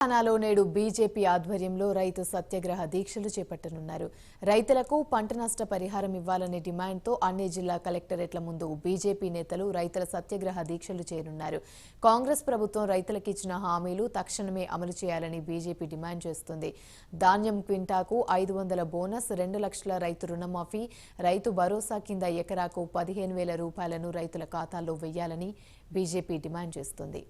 తెలంగాణలో నేడు బీజేపీ ఆధ్వర్యంలో రైతు సత్యాగ్రహ దీక్షలు చేపట్టనున్నారు. రైతులకు పంట నష్ట పరిహారం ఇవ్వాలనే డిమాండ్తో అన్ని జిల్లా కలెక్టరేట్ల ముందు బీజేపీ నేతలు రైతుల సత్యాగ్రహ దీక్షలు చేయనున్నారు. కాంగ్రెస్ ప్రభుత్వం రైతులకు ఇచ్చిన హామీలు తక్షణమే అమలు చేయాలని బీజేపీ డిమాండ్ చేస్తుంది. ధాన్యం క్వింటాకు 500 బోనస్, 2 లక్షల రైతు రుణమాఫీ, రైతు భరోసా కింద ఎకరాకు 15,000 రూపాయలను రైతుల ఖాతాల్లో వేయాలని బీజేపీ డిమాండ్ చేస్తుంది.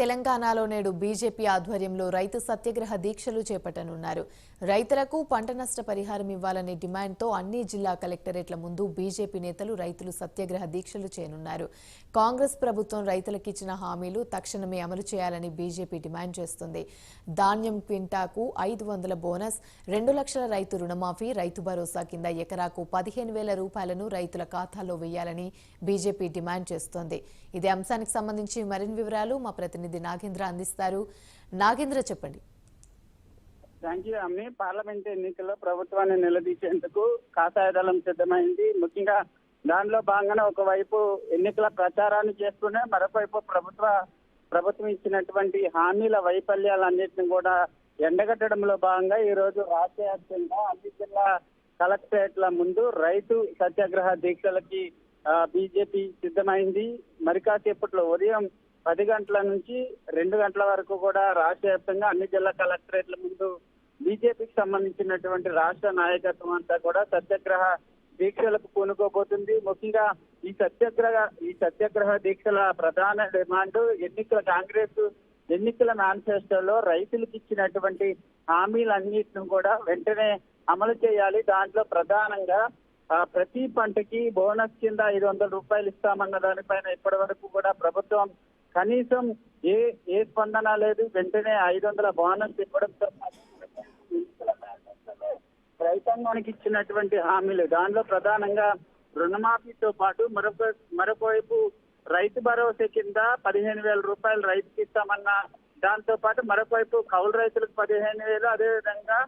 తెలంగాణలో నేడు బీజేపీ ఆధ్వర్యంలో రైతు సత్యాగ్రహ దీక్షలు చేపట్టనున్నారు. రైతులకు పంట నష్ట పరిహారం ఇవ్వాలనే డిమాండ్తో అన్ని జిల్లా కలెక్టరేట్ల ముందు బీజేపీ నేతలు రైతులు సత్యాగ్రహ దీక్షలు చేయనున్నారు. కాంగ్రెస్ ప్రభుత్వం రైతులకు ఇచ్చిన హామీలు తక్షణమే అమలు చేయాలని బీజేపీ డిమాండ్ చేస్తుంది. ధాన్యం క్వింటాకు 500 బోనస్, 2 లక్షల రైతు రుణమాఫీ, రైతు భరోసా కింద ఎకరాకు 15,000 రూపాయలను రైతుల ఖాతాలో వేయాలని బీజేపీ డిమాండ్ చేస్తోంది. ఇదే అంశానికి సంబంధించి మరిన్ని వివరాలు మా ప్రతినిధి నాగేంద్ర అందిస్తారు. నాగేంద్ర, చెప్పండి. థ్యాంక్ యూ అమ్మి. పార్లమెంట్ ఎన్నికల్లో ప్రభుత్వాన్ని నిలదీసేందుకు కాషాయ దళం సిద్ధమైంది. ముఖ్యంగా దానిలో భాగంగానే ఒకవైపు ఎన్నికల ప్రచారాన్ని చేస్తూనే మరొకవైపు ప్రభుత్వం ఇచ్చినటువంటి హామీల వైఫల్యాలన్నింటినీ కూడా ఎండగట్టడంలో భాగంగా ఈ రోజు రాష్ట్ర వ్యాప్తంగా అన్ని జిల్లా కలెక్టరేట్ల ముందు రైతు సత్యాగ్రహ దీక్షలకి బీజేపీ సిద్ధమైంది. మరి కాసేపట్లో ఉదయం 10 గంటల నుంచి 2 గంటల వరకు కూడా రాష్ట్ర వ్యాప్తంగా అన్ని జిల్లా కలెక్టరేట్ల ముందు బీజేపీకి సంబంధించినటువంటి రాష్ట్ర నాయకత్వం అంతా కూడా సత్యాగ్రహ దీక్షలకు పూనుకోబోతుంది. ముఖ్యంగా ఈ సత్యాగ్రహ దీక్షల ప్రధాన డిమాండ్ కాంగ్రెస్ ఎన్నికల మేనిఫెస్టోలో రైతులకు ఇచ్చినటువంటి హామీలన్నింటిని కూడా వెంటనే అమలు చేయాలి. దాంట్లో ప్రధానంగా ప్రతి పంటకి బోనస్ కింద 500 రూపాయలు ఇస్తామన్న దానిపైన ఇప్పటి వరకు కూడా ప్రభుత్వం కనీసం ఏ స్పందన లేదు. వెంటనే 500 బోనస్ ఇవ్వడంతో రైతాంగానికి ఇచ్చినటువంటి హామీలు దానిలో ప్రధానంగా రుణమాఫీతో పాటు మరొక వైపు రైతు భరోసా కింద 15,000 రూపాయలు రైతుకి ఇస్తామన్న దాంతో పాటు మరొక వైపు కౌలు రైతులకు 15,000, అదేవిధంగా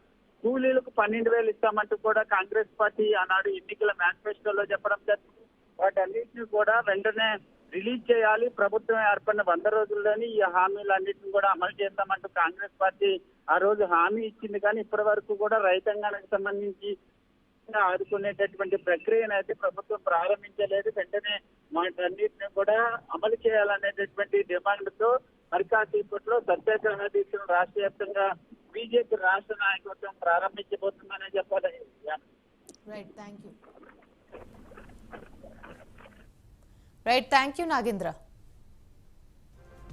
కూలీలకు 12,000 ఇస్తామంటూ కూడా కాంగ్రెస్ పార్టీ ఆనాడు ఎన్నికల మేనిఫెస్టోలో చెప్పడం జరిగింది. వాటన్నిటిని కూడా వెంటనే రిలీజ్ చేయాలి. ప్రభుత్వం ఏర్పడిన 100 రోజుల్లోని ఈ హామీలన్నింటిని కూడా అమలు చేస్తామంటూ కాంగ్రెస్ పార్టీ ఆ రోజు హామీ ఇచ్చింది. కానీ ఇప్పటి వరకు కూడా రైతాంగానికి సంబంధించి ఆదుకునేటటువంటి ప్రక్రియను అయితే ప్రభుత్వం ప్రారంభించలేదు. వెంటనే వాటన్నిటిని కూడా అమలు చేయాలనేటటువంటి డిమాండ్తో మరి కాసేపట్లో సత్యాగ్రహ దీక్షను రాష్ట్ర వ్యాప్తంగా బీజేపీ రాష్ట్ర నాయకత్వం ప్రారంభించబోతుందనే చెప్పాలి. Right, thank you Nagendra.